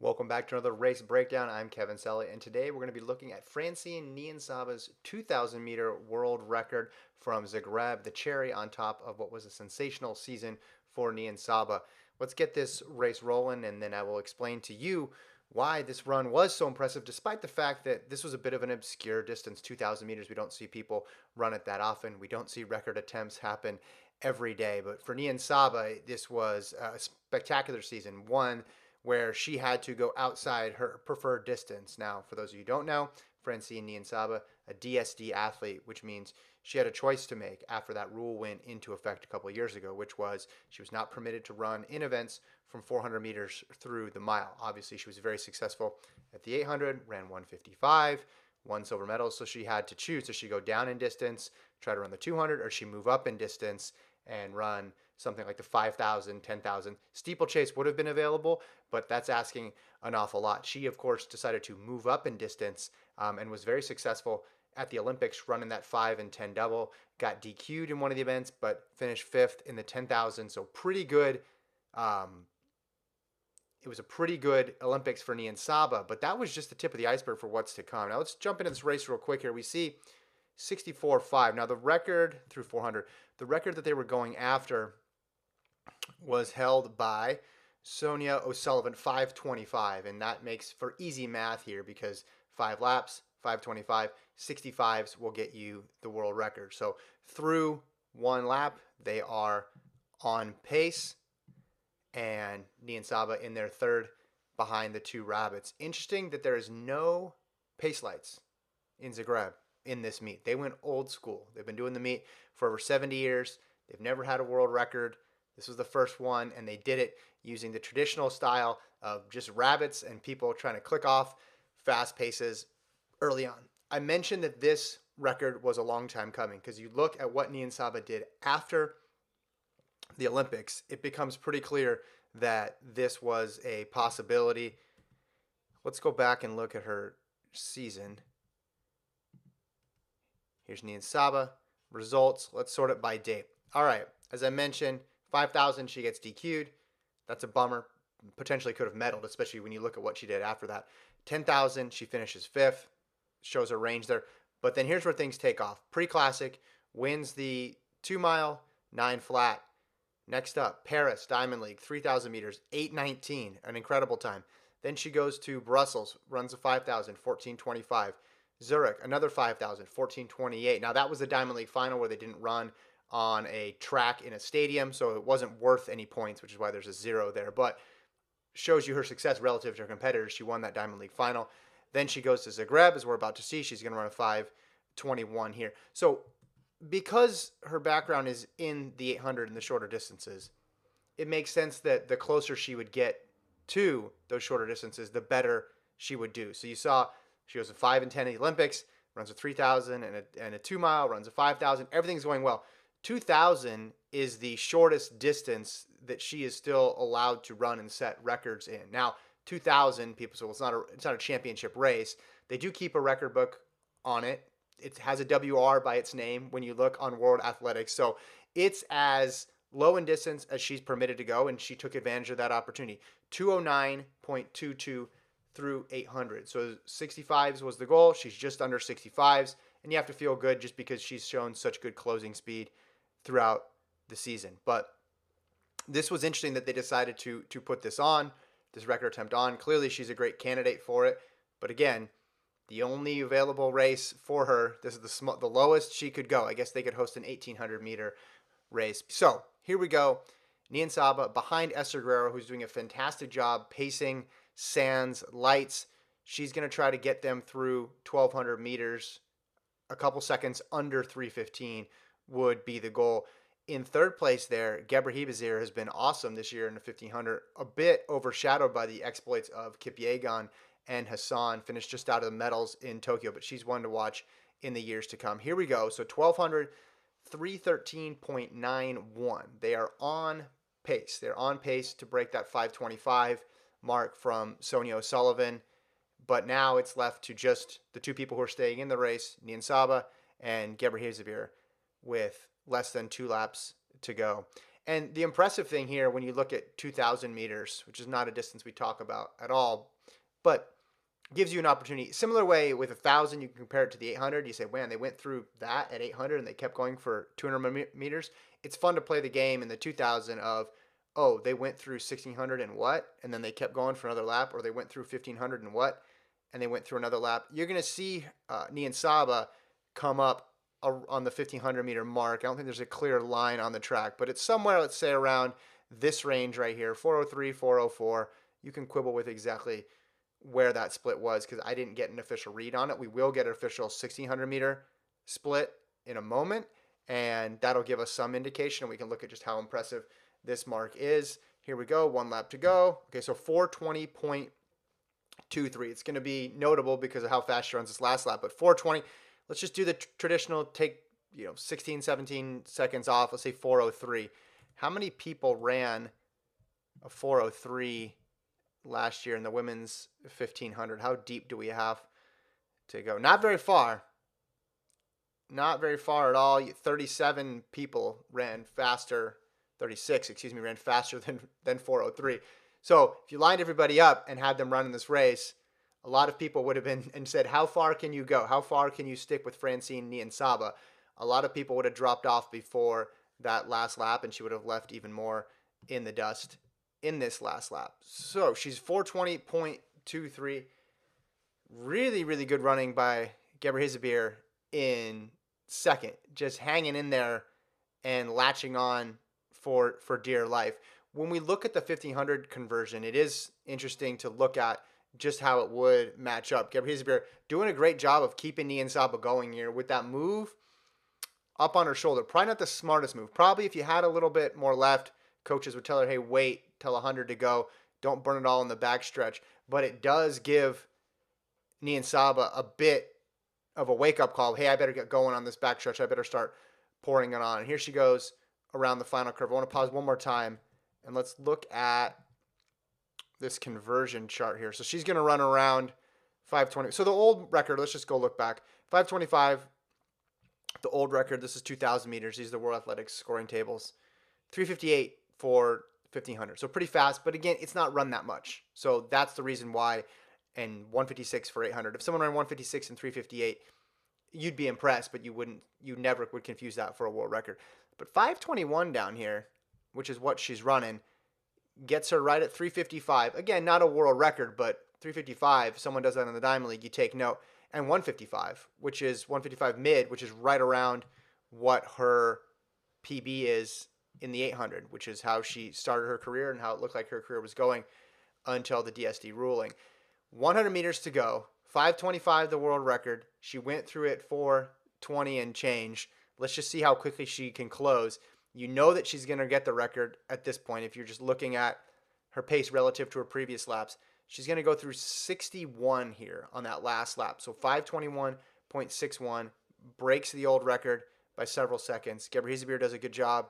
Welcome back to another race breakdown. I'm Kevin Selly, and today we're going to be looking at Francine Niyonsaba's 2,000-meter world record from Zagreb, the cherry on top of what was a sensational season for Niyonsaba. Let's get this race rolling, and then I will explain to you why this run was so impressive, despite the fact that this was a bit of an obscure distance, 2,000 meters. We don't see people run it that often. We don't see record attempts happen every day. But for Niyonsaba, this was a spectacular season. One where she had to go outside her preferred distance. Now, for those of you who don't know, Francine Niyonsaba, a DSD athlete, which means she had a choice to make after that rule went into effect a couple of years ago, which was she was not permitted to run in events from 400 meters through the mile. Obviously, she was very successful at the 800, ran 155, won silver medals, so she had to choose. Does she go down in distance, try to run the 200, or she move up in distance and run something like the 5,000, 10,000? Steeplechase would have been available, but that's asking an awful lot. She, of course, decided to move up in distance and was very successful at the Olympics running that 5 and 10 double. Got DQ'd in one of the events, but finished fifth in the 10,000. So pretty good. It was a pretty good Olympics for Niyonsaba, but that was just the tip of the iceberg for what's to come. Now let's jump into this race real quick here. We see 64.5. Now the record through 400, the record that they were going after was held by Sonia O'Sullivan, 525, and that makes for easy math here because 5 laps, 525, 65s will get you the world record. So through 1 lap, they are on pace, and Niyonsaba in their third behind the two rabbits. Interesting that there is no pace lights in Zagreb in this meet. They went old school. They've been doing the meet for over 70 years. They've never had a world record. This was the first one, and they did it using the traditional style of just rabbits and people trying to click off fast paces early on. I mentioned that this record was a long time coming because you look at what Niyonsaba did after the Olympics, it becomes pretty clear that this was a possibility. Let's go back and look at her season. Here's Niyonsaba results. Let's sort it by date. All right, as I mentioned, 5,000, she gets DQ'd. That's a bummer. Potentially could have medaled, especially when you look at what she did after that. 10,000, she finishes fifth. Shows her range there. But then here's where things take off. Pre-classic, wins the 2 mile, 9 flat. Next up, Paris, Diamond League, 3,000 meters, 8:19, an incredible time. Then she goes to Brussels, runs a 5,000, 14:25. Zurich, another 5,000, 14:28. Now that was the Diamond League final where they didn't run on a track in a stadium, so it wasn't worth any points, which is why there's a 0 there. But shows you her success relative to her competitors. She won that Diamond League final. Then she goes to Zagreb, as we're about to see. She's going to run a 5:21 here. So because her background is in the 800 and the shorter distances, it makes sense that the closer she would get to those shorter distances, the better she would do. So you saw she goes a 5 and 10 in the Olympics, runs a 3,000 and a 2 mile, runs a 5,000. Everything's going well. 2,000 is the shortest distance that she is still allowed to run and set records in. Now, 2,000 people, so it's not a championship race. They do keep a record book on it. It has a WR by its name when you look on World Athletics. So it's as low in distance as she's permitted to go, and she took advantage of that opportunity. 209.22 through 800. So 65s was the goal. She's just under 65s, and you have to feel good just because she's shown such good closing speed throughout the season. But this was interesting that they decided to put this record attempt on. Clearly, she's a great candidate for it. But again, the only available race for her, this is the lowest she could go. I guess they could host an 1,800-meter race. So here we go. Niyonsaba behind Esther Guerrero, who's doing a fantastic job pacing sands, lights. She's going to try to get them through 1,200 meters. A couple seconds under 3:15 would be the goal. In third place there, Gebre Hibazir has been awesome this year in the 1,500, a bit overshadowed by the exploits of Kipyegon and Hassan. Finished just out of the medals in Tokyo, but she's one to watch in the years to come. Here we go. So 1,200, 313.91. They are on pace. They're on pace to break that 525 mark from Sonia O'Sullivan. But now it's left to just the two people who are staying in the race, Niyonsaba and Gebre Hibazir, with less than 2 laps to go. And the impressive thing here, when you look at 2,000 meters, which is not a distance we talk about at all, but gives you an opportunity. Similar way with 1,000, you can compare it to the 800. You say, man, they went through that at 800 and they kept going for 200 meters. It's fun to play the game in the 2,000 of, oh, they went through 1,600 and what? And then they kept going for another lap, or they went through 1,500 and what? And they went through another lap. You're going to see Niyonsaba come up on the 1,500 meter mark. I don't think there's a clear line on the track, but it's somewhere, let's say, around this range right here, 403, 404. You can quibble with exactly where that split was because I didn't get an official read on it. We will get an official 1,600 meter split in a moment, and that'll give us some indication, and we can look at just how impressive this mark is. Here we go, 1 lap to go. Okay, so 420.23. It's going to be notable because of how fast she runs this last lap, but 420. Let's just do the traditional, take 16, 17 seconds off. Let's say 403. How many people ran a 403 last year in the women's 1,500? How deep do we have to go? Not very far. Not very far at all. 37 people ran faster. 36, excuse me, ran faster than 403. So if you lined everybody up and had them run in this race, a lot of people would have been and said, how far can you go? How far can you stick with Francine Niyonsaba? A lot of people would have dropped off before that last lap, and she would have left even more in the dust in this last lap. So she's 420.23. Really, really good running by Gebrselassie in second. Just hanging in there and latching on for dear life. When we look at the 1,500 conversion, it is interesting to look at just how it would match up. Gebrselassie doing a great job of keeping Niyonsaba going here with that move up on her shoulder. Probably not the smartest move. Probably if you had a little bit more left, coaches would tell her, hey, wait till 100 to go. Don't burn it all in the backstretch. But it does give Niyonsaba a bit of a wake-up call. Hey, I better get going on this backstretch. I better start pouring it on. And here she goes around the final curve. I want to pause one more time, and let's look at this conversion chart here. So she's going to run around 520. So the old record, let's just go look back. 525, the old record. This is 2,000 meters. These are the World Athletics scoring tables. 358 for 1,500. So pretty fast, but again, it's not run that much. So that's the reason why. And 156 for 800. If someone ran 156 and 358, you'd be impressed, but you never would confuse that for a world record. But 521 down here, which is what she's running, gets her right at 355. Again, not a world record, but 355. If someone does that in the Diamond League, you take note. And 155, which is 155 mid, which is right around what her PB is in the 800, which is how she started her career and how it looked like her career was going until the DSD ruling. 100 meters to go. 525, the world record. She went through it 420 and change. Let's just see how quickly she can close. You know that she's going to get the record at this point if you're just looking at her pace relative to her previous laps. She's going to go through 61 here on that last lap. So 521.61 breaks the old record by several seconds. Gebrselassie does a good job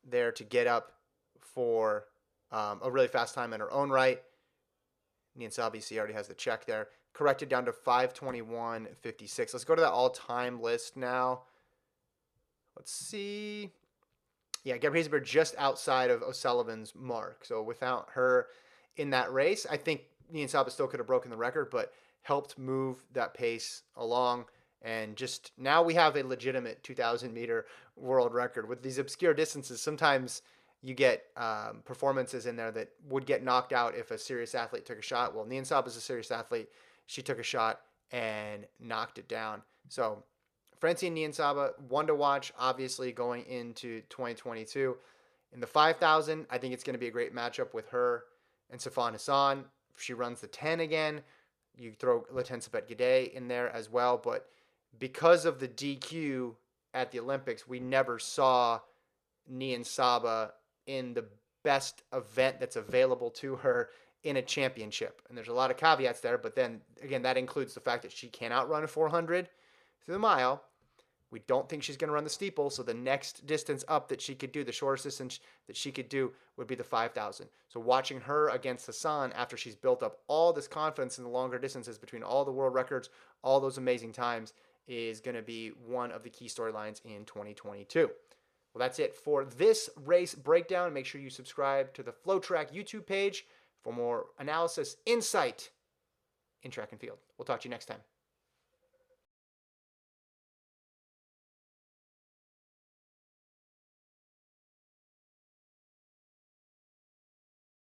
there to get up for a really fast time in her own right. Niyonsaba already has the check there. Corrected down to 521.56. Let's go to that all-time list now. Let's see. Yeah, Gebrselassie just outside of O'Sullivan's mark. So without her in that race, I think Niyonsaba still could have broken the record, but helped move that pace along. And just now we have a legitimate 2,000-meter world record. With these obscure distances, sometimes you get performances in there that would get knocked out if a serious athlete took a shot. Well, Niyonsaba is a serious athlete. She took a shot and knocked it down. So Francine Niyonsaba, one to watch, obviously, going into 2022. In the 5,000, I think it's going to be a great matchup with her and Sifan Hassan. If she runs the 10 again, you throw Latensabet Gidey in there as well. But because of the DQ at the Olympics, we never saw Niyonsaba in the best event that's available to her in a championship. And there's a lot of caveats there, but then, again, that includes the fact that she cannot run a 400 through the mile. We don't think she's going to run the steeple, so the next distance up that she could do, the shortest distance that she could do, would be the 5,000. So watching her against Hassan after she's built up all this confidence in the longer distances between all the world records, all those amazing times, is going to be one of the key storylines in 2022. Well, that's it for this race breakdown. Make sure you subscribe to the FloTrack YouTube page for more analysis, insight in track and field. We'll talk to you next time.